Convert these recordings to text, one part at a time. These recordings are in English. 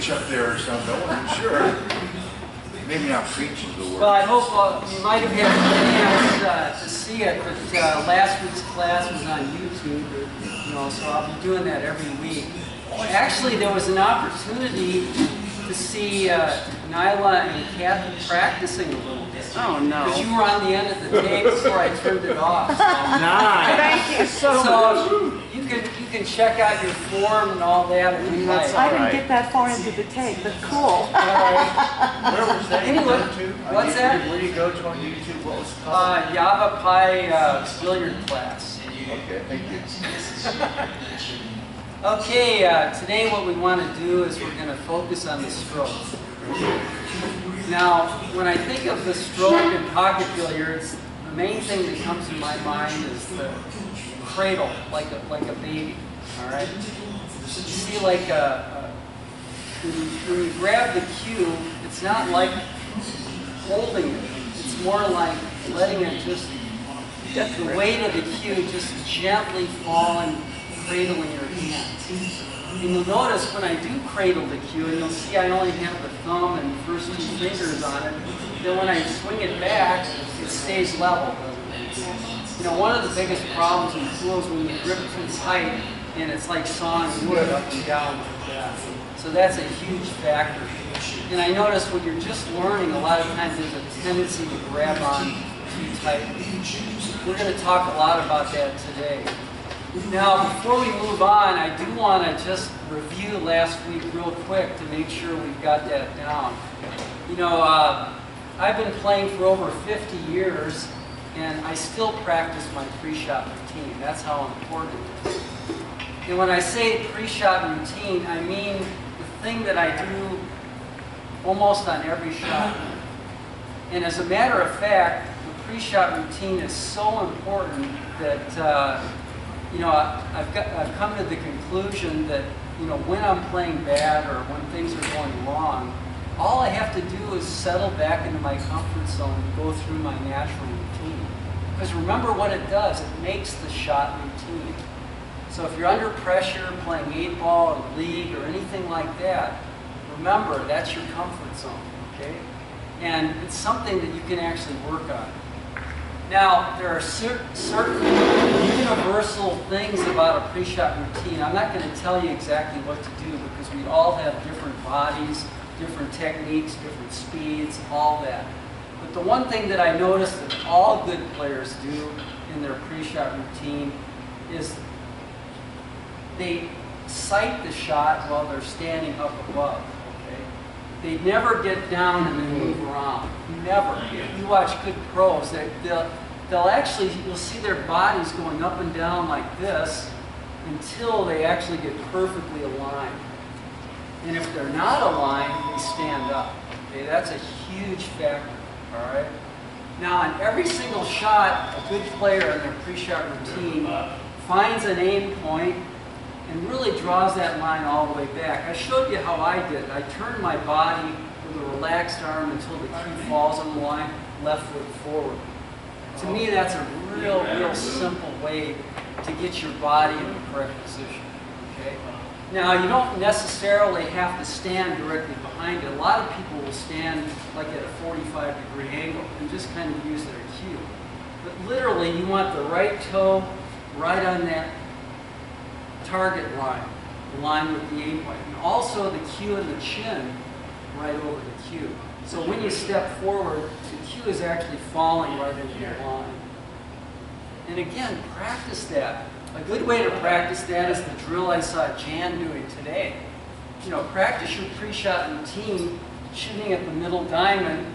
preach up there or something. I wasn't sure. Maybe not preach is the word. Well, I hope you might have had a chance to see it, but last week's class was on YouTube, so I'll be doing that every week. Actually, there was an opportunity to see Nyla and Kathy practicing a little bit. Oh, no. Because you were on the end of the tape before I turned it off. So. Nice. Thank you so much. You can check out your form and all that if you like. I didn't get that far into the tape, but cool. Where was that? Anyway, what's that? Where do you go to on YouTube? What was it called? Yavapai Billiard class. Okay, thank you. Okay, today what we want to do is we're going to focus on the stroke. Now, when I think of the stroke in pocket billiards, the main thing that comes to my mind is the cradle, like a baby. All right. You see, like when you grab the cue, it's not like holding it. It's more like letting it just, the weight of the cue just gently fall and cradling your hand. And you'll notice when I do cradle the cue, and you'll see I only have the thumb and first 2 fingers on it, then when I swing it back, it stays level. One of the biggest problems in pool is when you grip too tight, and it's like sawing wood up and down like that. So that's a huge factor. And I notice when you're just learning, a lot of times there's a tendency to grab on too tightly. We're going to talk a lot about that today. Now, before we move on, I do want to just review last week real quick to make sure we've got that down. I've been playing for over 50 years, and I still practice my pre-shot routine. That's how important it is. And when I say pre-shot routine, I mean the thing that I do almost on every shot. And as a matter of fact, the pre-shot routine is so important that I've come to the conclusion that when I'm playing bad or when things are going wrong, all I have to do is settle back into my comfort zone and go through my natural routine. Because remember what it does, it makes the shot routine. So if you're under pressure playing 8-ball or league or anything like that, remember that's your comfort zone, okay? And it's something that you can actually work on. Now, there are certain universal things about a pre-shot routine. I'm not going to tell you exactly what to do because we all have different bodies, different techniques, different speeds, all that. But the one thing that I noticed that all good players do in their pre-shot routine is they sight the shot while they're standing up above. They never get down and then move around. Never. If you watch good pros, they'll actually, you'll see their bodies going up and down like this until they actually get perfectly aligned. And if they're not aligned, they stand up. Okay, that's a huge factor. All right. Now, on every single shot, a good player in their pre-shot routine finds an aim point and really draws that line all the way back. I showed you how I did it. I turned my body with a relaxed arm until the cue falls on the line, left foot forward. To me, that's a real simple way to get your body in the correct position. Okay? Now, you don't necessarily have to stand directly behind it. A lot of people will stand like at a 45-degree angle and just kind of use their cue. But literally, you want the right toe right on that target line, the line with the aim point. And also the cue and the chin right over the cue. So when you step forward, the cue is actually falling right into your line. And again, practice that. A good way to practice that is the drill I saw Jan doing today. Practice your pre-shot routine, shooting at the middle diamond,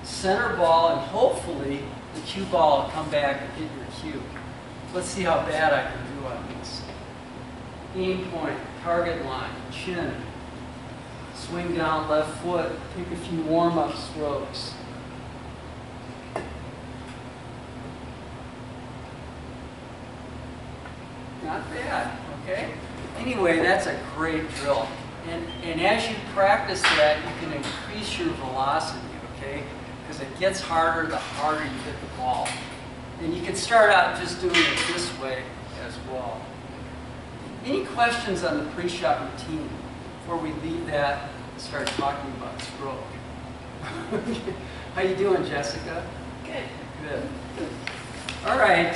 center ball, and hopefully the cue ball will come back and hit your cue. Let's see how bad I can do on this. Aim point, target line, chin. Swing down left foot, take a few warm-up strokes. Not bad, okay? Anyway, that's a great drill. And as you practice that, you can increase your velocity, okay? Because it gets harder the harder you hit the ball. And you can start out just doing it this way as well. Any questions on the pre-shot routine? before we leave that, start talking about stroke. How you doing, Jessica? Good. Good. All right.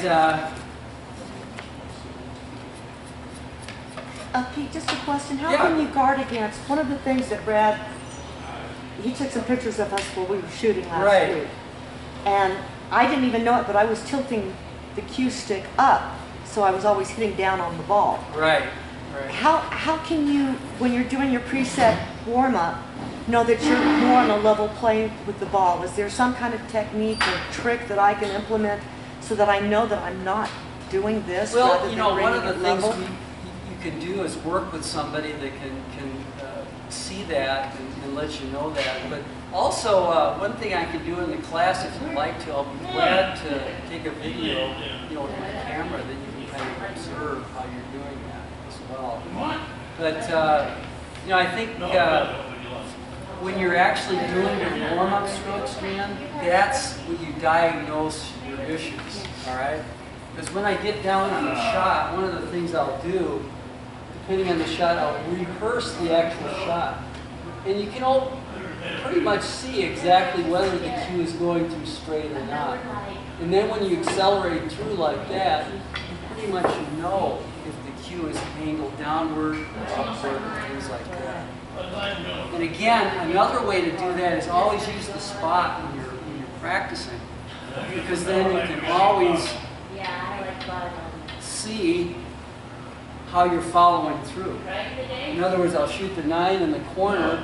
Pete, just a question. How Yeah. can you guard against, one of the things that Brad, he took some pictures of us while we were shooting last week. And I didn't even know it, but I was tilting the cue stick up, so I was always hitting down on the ball. Right. Right. How can you, when you're doing your preset warm-up, know that you're more on a level plane with the ball? Is there some kind of technique or trick that I can implement so that I know that I'm not doing this rather Well, than you know, one of bringing the it things level? you can do is work with somebody that can see that and let you know that. But also, one thing I can do in the class, if you'd like to, I'll be glad to take a video, you know, with my camera that you can kind of observe how you're doing that as well. But, you know, I think when you're actually doing your warm-up strokes, Dan, that's when you diagnose your issues, all right? Because when I get down on the shot, one of the things I'll do, depending on the shot, I'll rehearse the actual shot. And you can all pretty much see exactly whether the cue is going through straight or not. And then when you accelerate through like that, you pretty much know if the cue is angled downward or upward or things like that. And again, another way to do that is always use the spot when you're practicing. Because then you can always see how you're following through. In other words, I'll shoot the 9 in the corner,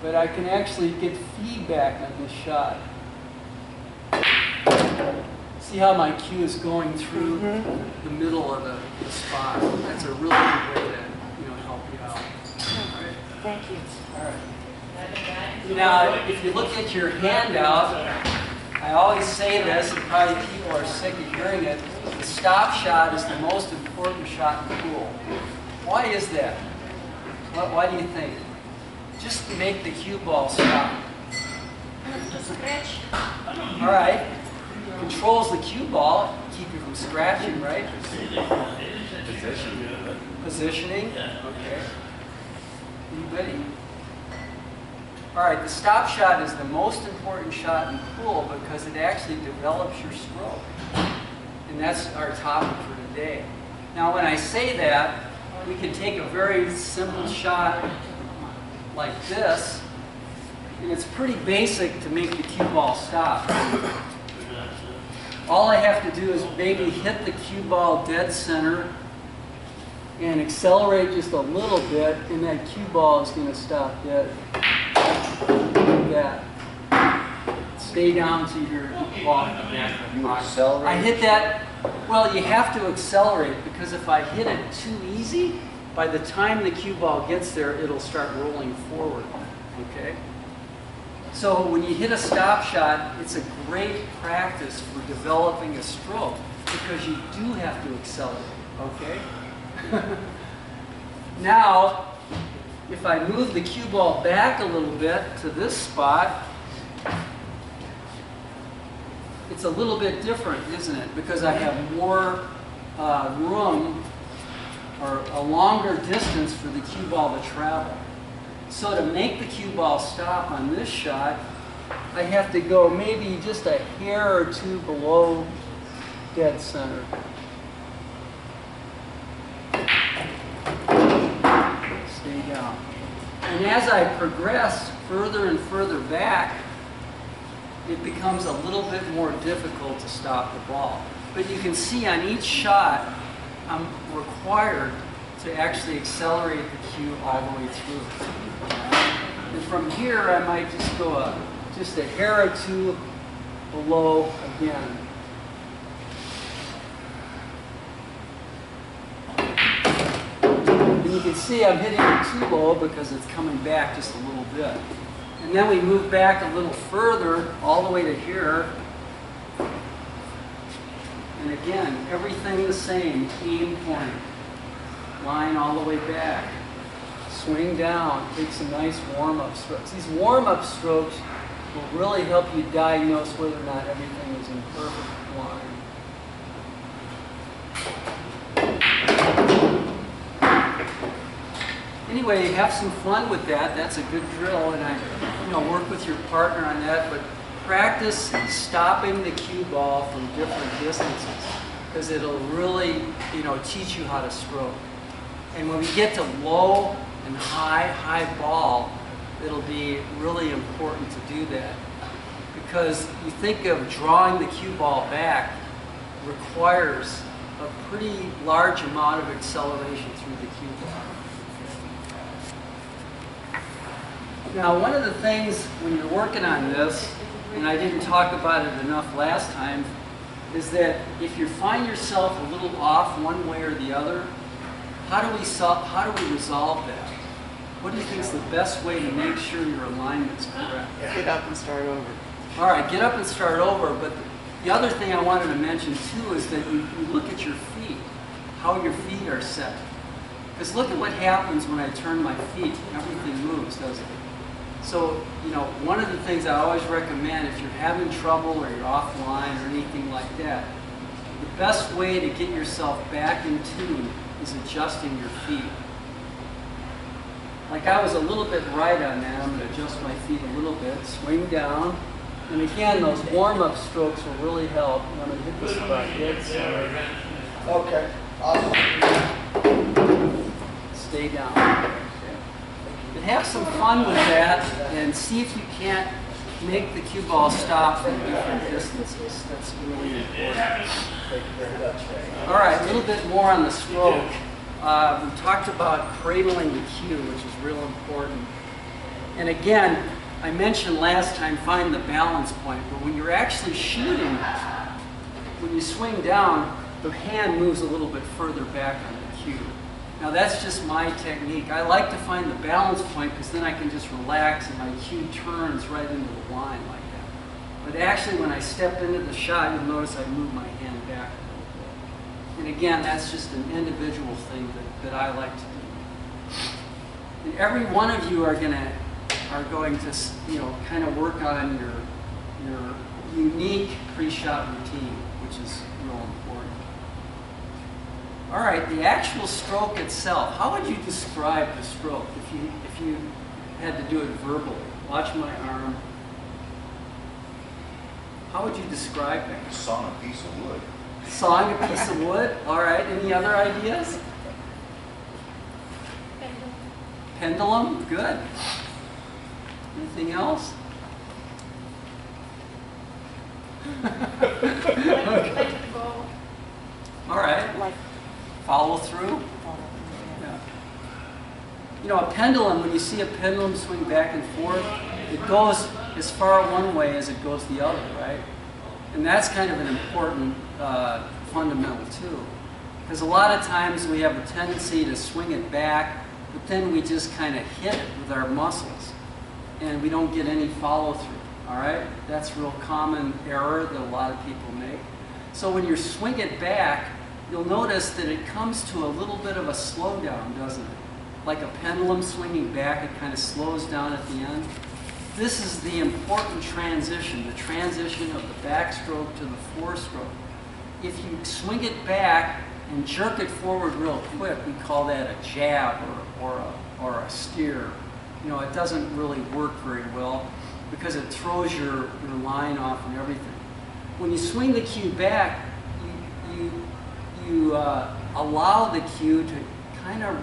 but I can actually get feedback on this shot. See how my cue is going through the middle of the spot. That's a really good way to help you out. All right. Thank you. All right. Now, if you look at your handout, I always say this, and probably people are sick of hearing it, the stop shot is the most important shot in the pool. Why is that? Why do you think? Just to make the cue ball stop. All right. Controls the cue ball, keep you from scratching, right? Positioning. Okay. Anybody? All right, the stop shot is the most important shot in the pool because it actually develops your stroke. And that's our topic for today. Now, when I say that, we can take a very simple shot like this, and it's pretty basic to make the cue ball stop. All I have to do is maybe hit the cue ball dead center and accelerate just a little bit, and that cue ball is going to stop dead. Like that. Stay down to your ball. You accelerate? I hit that. Well, you have to accelerate because if I hit it too easy, by the time the cue ball gets there, it'll start rolling forward. Okay? So when you hit a stop shot, it's a great practice for developing a stroke because you do have to accelerate. Okay? Now, if I move the cue ball back a little bit to this spot, it's a little bit different, isn't it? Because I have more room or a longer distance for the cue ball to travel. So to make the cue ball stop on this shot, I have to go maybe just a hair or two below dead center. Stay down. And as I progress further and further back, it becomes a little bit more difficult to stop the ball. But you can see on each shot, I'm required to actually accelerate the cue all the way through. And from here, I might just go just a hair or two below again. And you can see I'm hitting it too low because it's coming back just a little bit. And then we move back a little further, all the way to here. And again, everything the same, aim point. Line all the way back. Swing down, take some nice warm-up strokes. These warm-up strokes will really help you diagnose whether or not everything is in perfect line. anyway, have some fun with that. That's a good drill, and I work with your partner on that. But practice stopping the cue ball from different distances, because it'll really teach you how to stroke. And when we get to low and high ball, it'll be really important to do that, because you think of drawing the cue ball back requires a pretty large amount of acceleration through the cue ball. Now, one of the things when you're working on this, and I didn't talk about it enough last time, is that if you find yourself a little off one way or the other, how do we resolve that? What do you think is the best way to make sure your alignment's correct? Get up and start over. All right, get up and start over. But the other thing I wanted to mention too is that you look at your feet, how your feet are set. Because look at what happens when I turn my feet. Everything moves, doesn't it? So, one of the things I always recommend if you're having trouble or you're offline or anything like that, the best way to get yourself back in tune is adjusting your feet. Like I was a little bit right on that. I'm going to adjust my feet a little bit, swing down. And again, those warm-up strokes will really help. I'm going to hit this spot dead center. Okay. Awesome. Stay down. But have some fun with that and see if you can't make the cue ball stop from different distances. That's really important. All right, a little bit more on the stroke. We talked about cradling the cue, which is real important. And again, I mentioned last time, find the balance point. But when you're actually shooting, when you swing down, the hand moves a little bit further back on the cue. Now that's just my technique. I like to find the balance point because then I can just relax and my cue turns right into the line like that. But actually when I step into the shot, you'll notice I move my hand back a little bit. And again, that's just an individual thing that I like to do. And every one of you are going to kind of work on your unique pre-shot routine, which is real important. All right, the actual stroke itself. How would you describe the stroke if you had to do it verbally? Watch my arm. How would you describe it? Sawing a piece of wood. Sawing a piece of wood. All right. Any other ideas? Pendulum. Good. Anything else? Okay. All right. Like, Follow through. Yeah. A pendulum, when you see a pendulum swing back and forth, it goes as far one way as it goes the other, right? And that's kind of an important fundamental too. Because a lot of times we have a tendency to swing it back, but then we just kind of hit it with our muscles. And we don't get any follow-through, all right? That's a real common error that a lot of people make. So when you swing it back, you'll notice that it comes to a little bit of a slowdown, doesn't it? Like a pendulum swinging back, it kind of slows down at the end. This is the important transition, the transition of the backstroke to the forestroke. If you swing it back and jerk it forward real quick, we call that a jab or a steer. It doesn't really work very well because it throws your line off and everything. When you swing the cue back, you allow the cue to kind of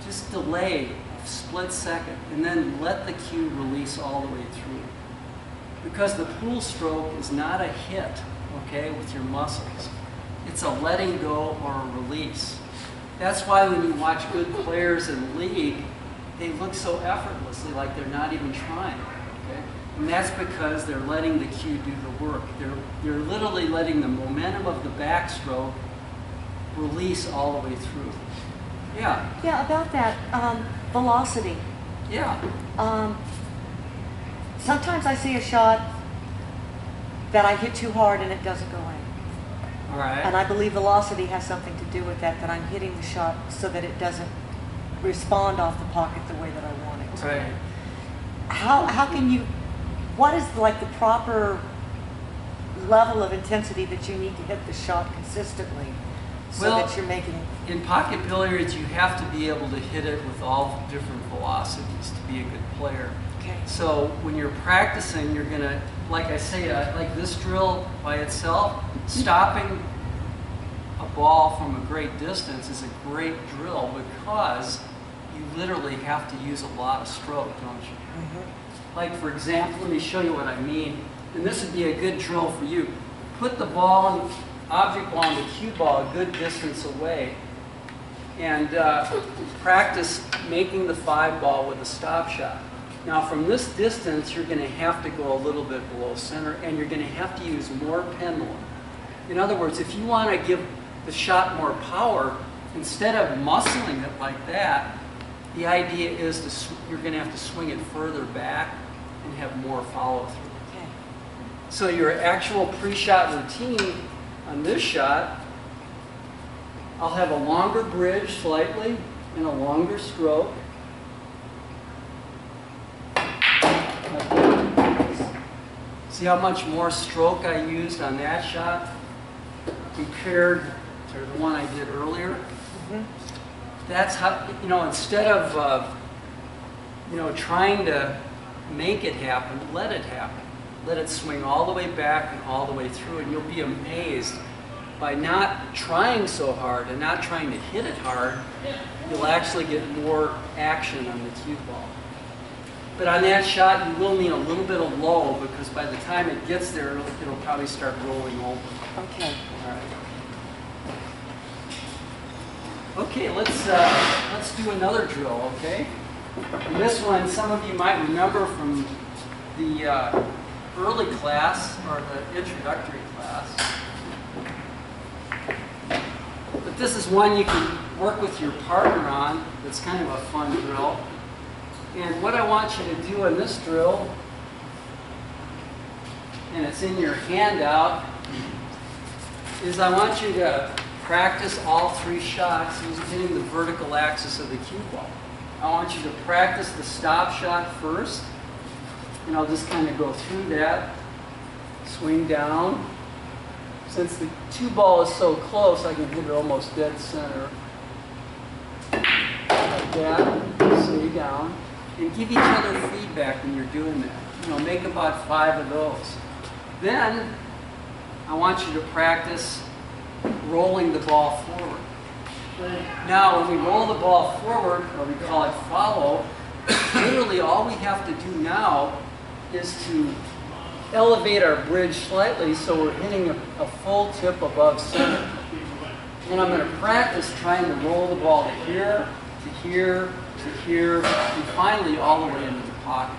just delay a split second and then let the cue release all the way through. Because the pull stroke is not a hit, okay, with your muscles. It's a letting go or a release. That's why when you watch good players in the league, they look so effortlessly, like they're not even trying. Okay? And that's because they're letting the cue do the work. They're literally letting the momentum of the backstroke release all the way through. Yeah. Yeah, about that velocity. Yeah. Sometimes I see a shot that I hit too hard and it doesn't go in. All right. And I believe velocity has something to do with that I'm hitting the shot so that it doesn't respond off the pocket the way that I want it to. Right. How can you, what is like the proper level of intensity that you need to hit the shot consistently so Well, that you're making in pocket billiards, you have to be able to hit it with all different velocities to be a good player. Okay. So when you're practicing, you're gonna, like I say, like this drill by itself, stopping a ball from a great distance is a great drill because you literally have to use a lot of stroke, don't you? Mm-hmm. Like for example, let me show you what I mean. And this would be a good drill for you. Put the ball, object ball and the cue ball a good distance away and practice making the 5 ball with a stop shot. Now from this distance, you're going to have to go a little bit below center and you're going to have to use more pendulum. In other words, if you want to give the shot more power, instead of muscling it like that, the idea is you're going to have to swing it further back and have more follow through. Okay. So your actual pre-shot routine on this shot, I'll have a longer bridge slightly and a longer stroke. See how much more stroke I used on that shot compared to the one I did earlier? Mm-hmm. That's how, you know, instead of, you know, trying to make it happen, let it happen. Let it swing all the way back and all the way through, and you'll be amazed. By not trying so hard and not trying to hit it hard, you'll actually get more action on the cue ball. But on that shot, you will need a little bit of low because by the time it gets there, it'll probably start rolling over. Okay. All right. Okay, let's do another drill, okay? And this one, some of you might remember from the early class or the introductory class. But this is one you can work with your partner on. It's kind of a fun drill. And what I want you to do in this drill, and it's in your handout, is I want you to practice all 3 shots using hitting the vertical axis of the cue ball. I want you to practice the stop shot first, and I'll just kind of go through that, swing down. Since the cue ball is so close, I can hit it almost dead center. Like that, stay down. And give each other feedback when you're doing that. You know, make about 5 of those. Then, I want you to practice rolling the ball forward. Now, when we roll the ball forward, or we call it follow, literally all we have to do now is to elevate our bridge slightly so we're hitting a full tip above center. And I'm going to practice trying to roll the ball to here, to here, to here, and finally all the way into the pocket.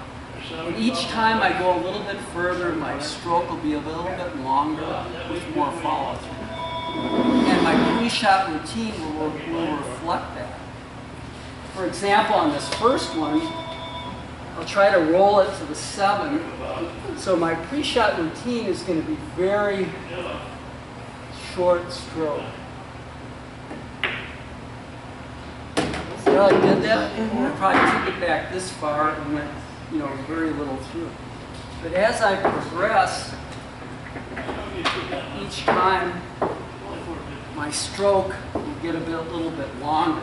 And each time I go a little bit further, my stroke will be a little bit longer with more follow-through. And my pre-shot routine will reflect that. For example, on this first one, I'll try to roll it to the 7. So my pre-shot routine is going to be very short stroke. See how I did that? I probably took it back this far and went, you know, very little through. But as I progress, each time my stroke will get a little bit longer.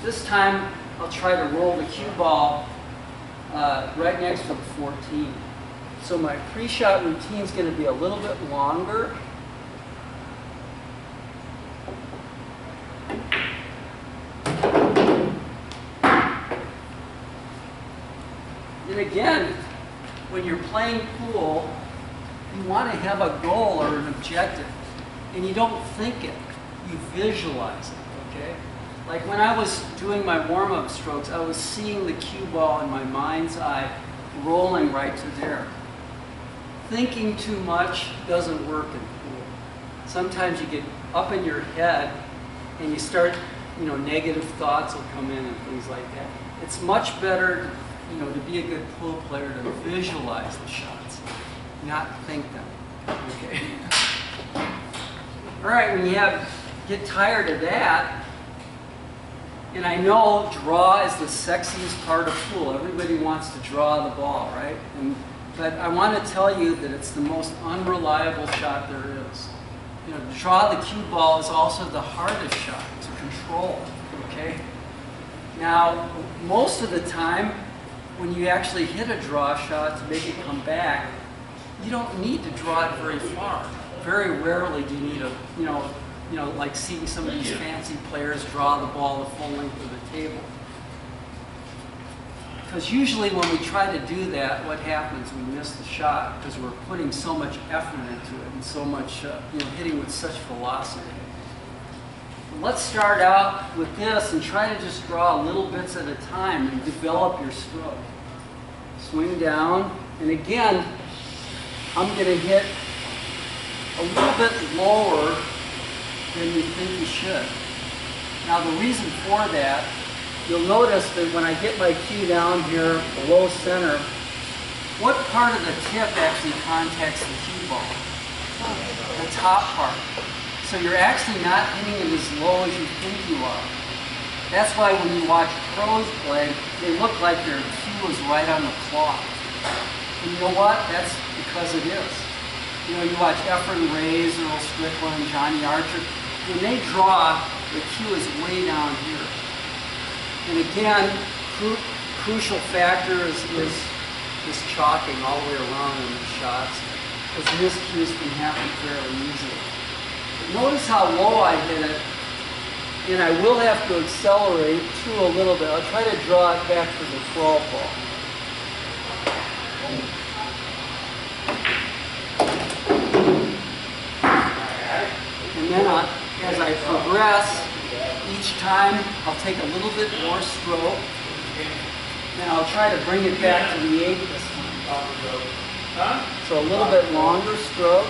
This time I'll try to roll the cue ball right next to the 14. So my pre-shot routine is going to be a little bit longer. And again, when you're playing pool, you want to have a goal or an objective. And you don't think it, you visualize it, okay? Like when I was doing my warm-up strokes, I was seeing the cue ball in my mind's eye rolling right to there. Thinking too much doesn't work in pool. Sometimes you get up in your head and you start, you know, negative thoughts will come in and things like that. It's much better, you know, to be a good pool player to visualize the shots, not think them, okay? All right, when you get tired of that, and I know draw is the sexiest part of pool. Everybody wants to draw the ball, right? But I want to tell you that it's the most unreliable shot there is. You know, to draw the cue ball is also the hardest shot to control, okay? Now, most of the time, when you actually hit a draw shot to make it come back, you don't need to draw it very far. Very rarely do you need a, like seeing some of these fancy players draw the ball the full length of the table. Because usually when we try to do that, what happens? We miss the shot because we're putting so much effort into it and so much, hitting with such velocity. Let's start out with this and try to just draw little bits at a time and develop your stroke. Swing down, and again, I'm going to hit a little bit lower than you think you should. Now the reason for that, you'll notice that when I get my cue down here below center, what part of the tip actually contacts the cue ball? The top part. So you're actually not hitting it as low as you think you are. That's why when you watch pros play, they look like their cue is right on the clock. And you know what? That's because it is. You watch Efren Reyes, Earl Strickland, Johnny Archer. When they draw, the cue is way down here. And again, crucial factor is chalking all the way around in the shots, because miscues can happen fairly easily. Notice how low I hit it, and I will have to accelerate too a little bit. I'll try to draw it back to the 12 ball. And then as I progress, each time I'll take a little bit more stroke, and I'll try to bring it back to the 8 this time. So a little bit longer stroke.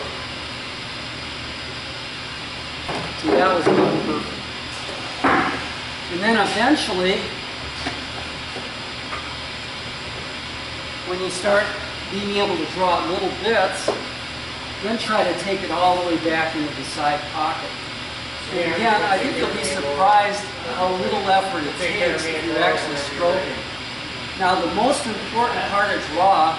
See, that was about perfect. And then eventually, when you start being able to draw little bits, then try to take it all the way back into the side pocket. And again, I think you'll be surprised how little effort it takes if you're actually stroking. Now, the most important part of draw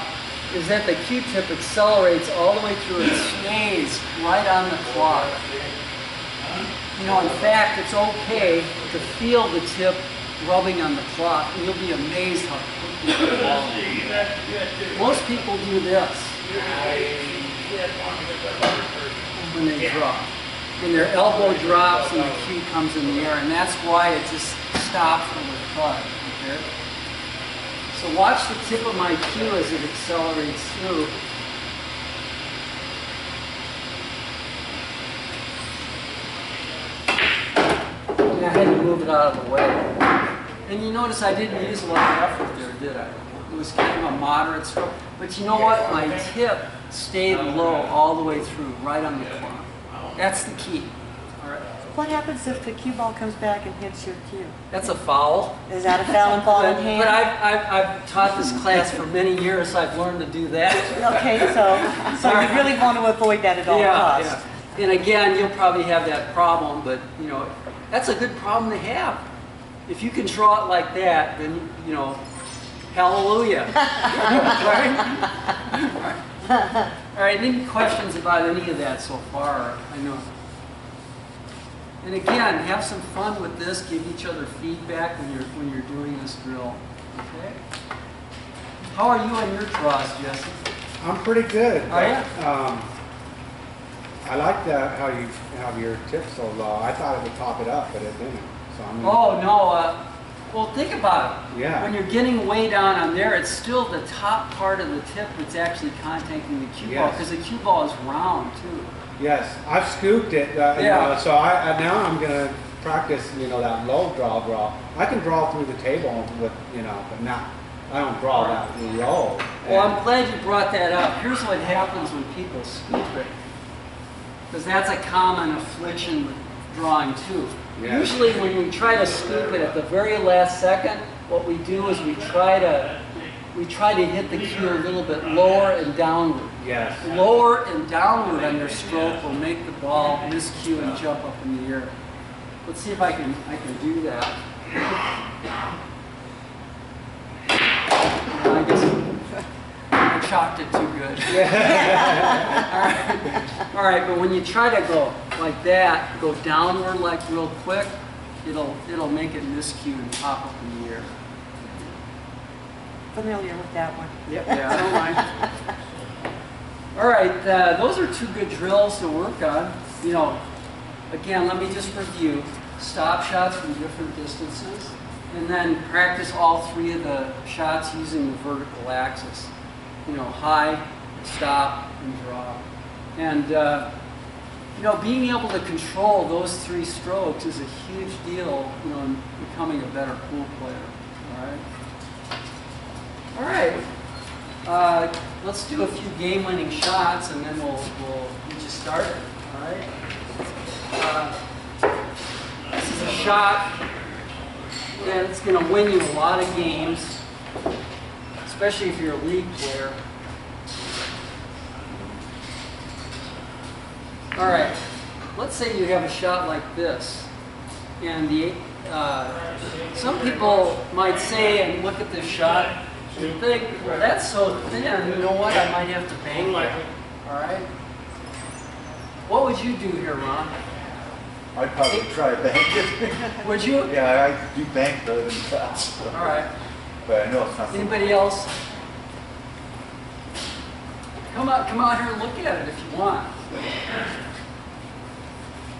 is that the Q-tip accelerates all the way through and stays right on the clock. In fact, it's okay to feel the tip rubbing on the clock, and you'll be amazed how quickly it falls. Most people do this when they draw. And their elbow drops and the cue comes in the air, and that's why it just stops with a thud. Okay? So watch the tip of my cue as it accelerates through. And I had to move it out of the way. And you notice I didn't use a lot of effort there, did I? It was kind of a moderate stroke. But you know what? My tip stayed low all the way through, right on the clock. That's the key. All right. What happens if the cue ball comes back and hits your cue? That's a foul. Is that a foul and ball in hand? But I've taught this class for many years, so I've learned to do that. Okay, so you really want to avoid that at all costs. Yeah. And again, you'll probably have that problem, but that's a good problem to have. If you can draw it like that, then hallelujah. All right, any questions about any of that so far? I know. And again, have some fun with this. Give each other feedback when you're doing this drill. Okay. How are you on your draws, Jesse? I'm pretty good. Oh yeah. I like how you have your tip so low. I thought it would top it up, but it didn't. So I'm Oh no. Well, think about it. Yeah. When you're getting way down on there, it's still the top part of the tip that's actually contacting the cue ball, because the cue ball is round too. Yes, I've scooped it. So now I'm gonna practice. That low draw. I can draw through the table with but not. I don't draw that low. Well, I'm glad you brought that up. Here's what happens when people scoop it, because that's a common affliction with drawing too. Yeah. Usually when we try to scoop it at the very last second, what we do is we try to hit the cue a little bit lower and downward. Yes. Lower and downward on your stroke will make the ball miscue and jump up in the air. Let's see if I can do that. I guess I chopped it too good. All right, but when you try to go like that, go downward like real quick, it'll make it miscue and pop up in the air. Familiar with that one. Yep. Yeah, I don't mind. All right, those are two good drills to work on. You know, again, let me just review. Stop shots from different distances, and then practice all three of the shots using the vertical axis. You know, high, stop, and draw. And you know, being able to control those three strokes is a huge deal, you know, in becoming a better pool player. All right. All right. Let's do a few game-winning shots, and then we'll get you started. All right. This is a shot that's going to win you a lot of games, especially if you're a league player. All right, let's say you have a shot like this, and some people might say and look at this shot and think, well, that's so thin, you know what, I might have to bang it. All right? What would you do here, Ron? I'd probably try to bank it. Would you? Yeah, I do bank better than fast. So. All right. But I know it's not. Anybody else? Come out here and look at it if you want.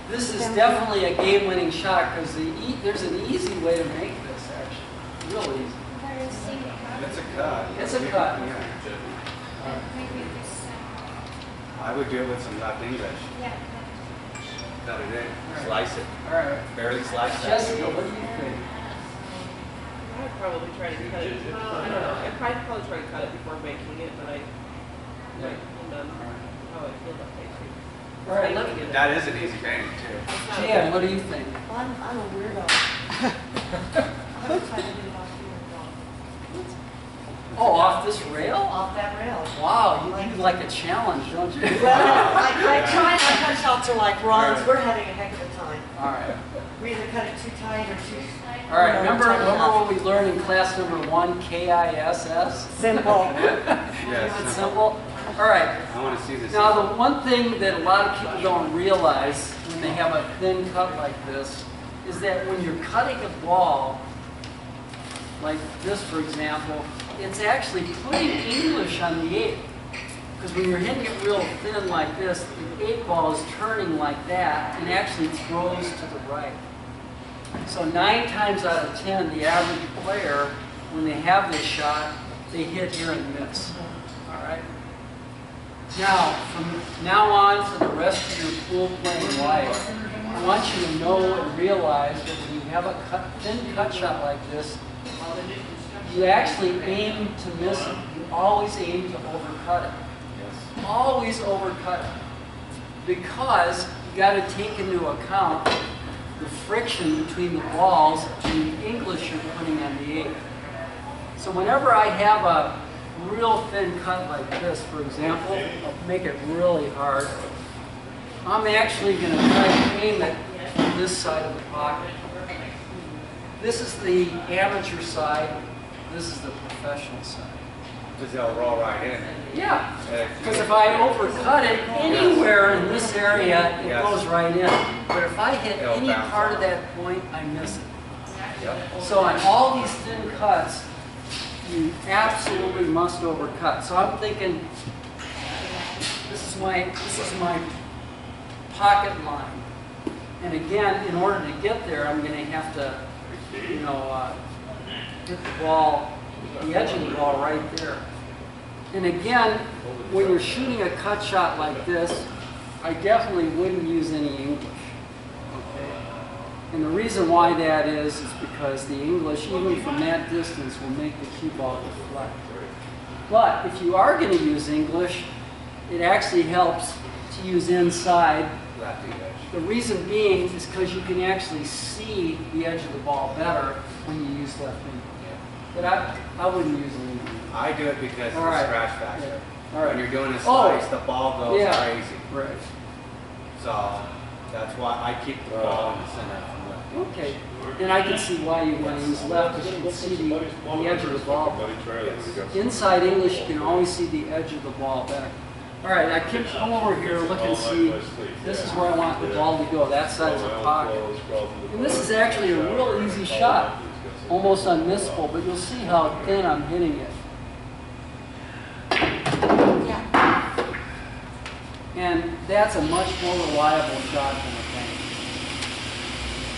This is definitely a game-winning shot because there's an easy way to make this, actually. Real easy. It's a cut. It's a cut. Yeah. I would do it with some left English. Yeah. Cut it in. Slice it. All right. Barely slice that. Jessica, what do you think? I'd probably try to cut it. I don't know. I'd probably try to cut it before making it, but I might hold on how I feel about making it. All right, let me That is an easy bang too. Jan, what do you think? I'm a weirdo. I would try to do it off here. Oh, off this rail? Off that rail. Wow, you like a challenge, don't you? Well, I try my cut shots are like Ron's. We're having a heck of a time. All right. We either cut it too tight or too. All right, remember what we learned in class number 1, KISS? Simple. Keep it simple. All right. I want to see this. Now, the one thing that a lot of people don't realize when they have a thin cut like this is that when you're cutting a ball, like this, for example, it's actually putting English on the 8. Because when you're hitting it real thin like this, the 8 ball is turning like that and actually throws to the right. So 9 times out of 10, the average player, when they have this shot, they hit here and miss. All right? Now, from now on for the rest of your pool playing life, I want you to know and realize that when you have a thin cut shot like this, you actually aim to miss it. You always aim to overcut it. Yes. Always overcut it. Because you got to take into account the friction between the balls and the English you're putting on the 8. So whenever I have a real thin cut like this, for example, I'll make it really hard. I'm actually going to try to aim it from this side of the pocket. This is the amateur side. This is the professional side. Because they'll roll right in. Yeah, because if I overcut it anywhere in this area, it goes right in. But if I hit It'll any bounce part off. of that point, I miss it. Yep. So on all these thin cuts, you absolutely must overcut. So I'm thinking, this is my pocket line. And again, in order to get there, I'm going to have to, you know, hit the ball, the edge of the ball right there. And again, when you're shooting a cut shot like this, I definitely wouldn't use any English. Okay? And the reason why that is because the English, even from that distance, will make the cue ball deflect. But if you are going to use English, it actually helps to use inside. Left English. The reason being is because you can actually see the edge of the ball better when you use left English. But I wouldn't use it anymore. I do it because of All the right. scratch factor. Yeah. All right. When you're doing a slice, the ball goes Yeah. crazy. Right. So that's why I keep the ball in the center from left. Okay. And I can see why you want to use left because you can see the edge of the ball. Inside English, you can always see the edge of the ball better. All right, I can come over here, look and see. This is where I want the ball to go. That side's a pocket. And this is actually a real easy shot, almost unmissable, but you'll see how thin I'm hitting it. Yeah. And that's a much more reliable shot than a bank.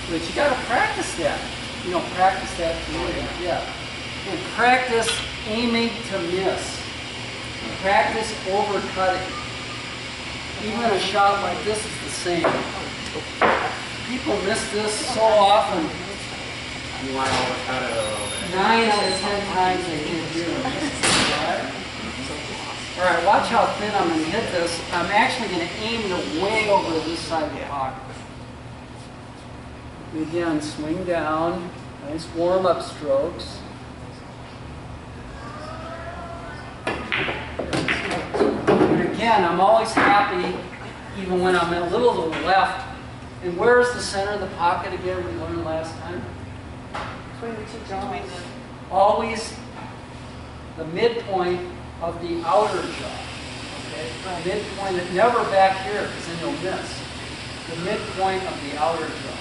But you got to practice that. You know, practice that. Yeah. And practice aiming to miss. Practice overcutting. Even a shot like this is the same. People miss this so often. You want to overcut it a little bit. 9 out of 10 times they hit here. All right, watch how thin I'm going to hit this. I'm actually going to aim it way over this side of the pocket. Again, swing down. Nice warm-up strokes. And again, I'm always happy, even when I'm a little to the left. And where's the center of the pocket again we learned last time? Between the two jaws. Always the midpoint of the outer jaw. Okay? Midpoint, never back here, because then you'll miss. The midpoint of the outer jaw.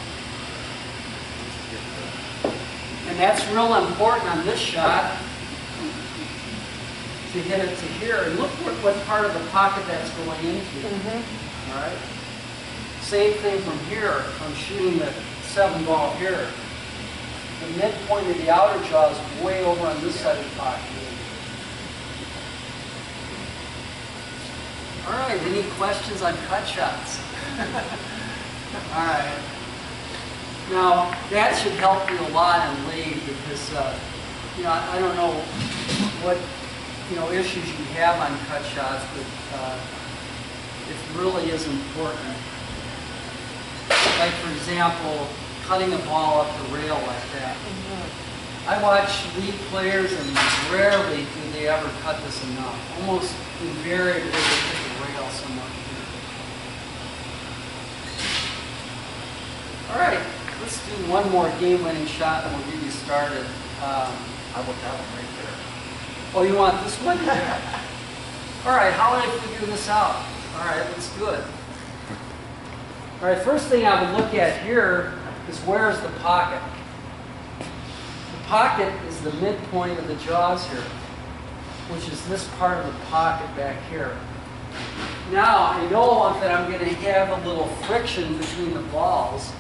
And that's real important on this shot, to hit it to here. And look what part of the pocket that's going into. All right? Same thing from here. I'm shooting the 7 ball here. The midpoint of the outer jaw is way over on this side of the pocket. All right, any questions on cut shots? All right. Now, that should help you a lot on lathe because, you know, I don't know what, you know, issues you have on cut shots, but it really is important. Like, for example, cutting a ball up the rail like that. I watch league players and rarely do they ever cut this enough. Almost invariably they hit the rail somewhere here. All right, let's do one more game-winning shot and we'll get you started. I want that one right there. Oh, you want this one? All right, how would I figure this out? All right, let's do it. All right, first thing I would look at here is where's the pocket? The pocket is the midpoint of the jaws here, which is this part of the pocket back here. Now, I know that I'm going to have a little friction between the balls,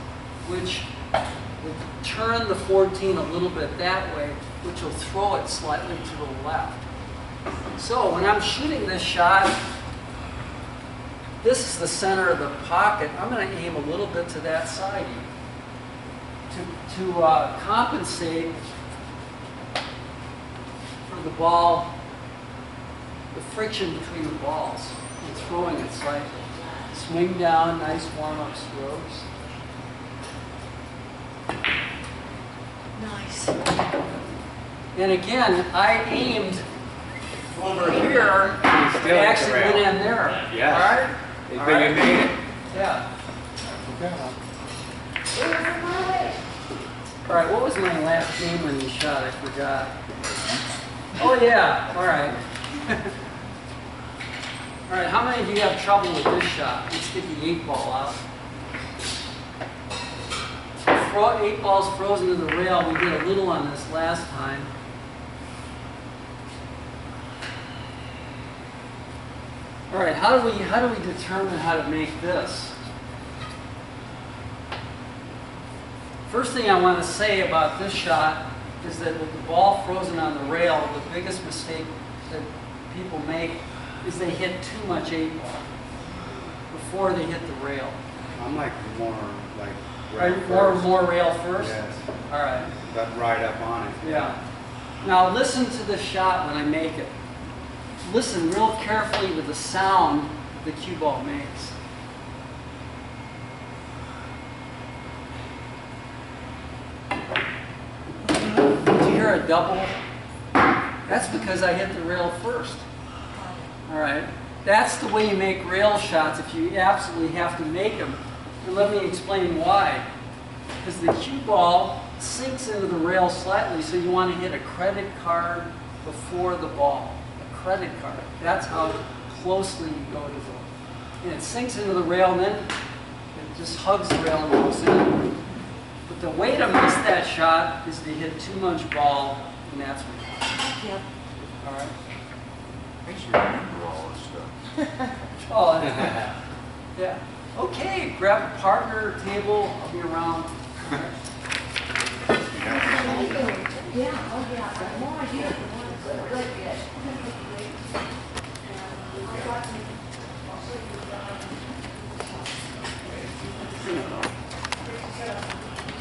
which will turn the 14 a little bit that way, which will throw it slightly to the left. So when I'm shooting this shot, this is the center of the pocket. I'm going to aim a little bit to that side to compensate for the ball, the friction between the balls, and throwing it slightly. Swing down, nice warm-up strokes. Nice. And again, I aimed over here and Still hit the actually rail. went in there. Yes. All right? But All you right. made it. Yeah. Okay. All right, what was my last game when you shot? I forgot. Oh, yeah. All right. All right, how many of you have trouble with this shot? Let's get the 8 ball out. 8 balls frozen to the rail. We did a little on this last time. All right, how do we determine how to make this? First thing I want to say about this shot is that with the ball frozen on the rail, the biggest mistake that people make is they hit too much 8 ball before they hit the rail. I'm like more like Right, more rail first? Yes. All right. But right up on it. Yeah. Now listen to the shot when I make it. Listen real carefully to the sound the cue ball makes. Did you hear a double? That's because I hit the rail first. All right. That's the way you make rail shots if you absolutely have to make them. And let me explain why. Because the cue ball sinks into the rail slightly, so you want to hit a credit card before the ball. A credit card. That's how closely you go to the, and it sinks into the rail, and then it just hugs the rail and goes in. But the way to miss that shot is to hit too much ball, and that's what happens. Yep. All right. Makes you remember all this stuff. Oh, yeah. Okay, grab a partner, table, I'll be around. Yeah, oh yeah, more idea.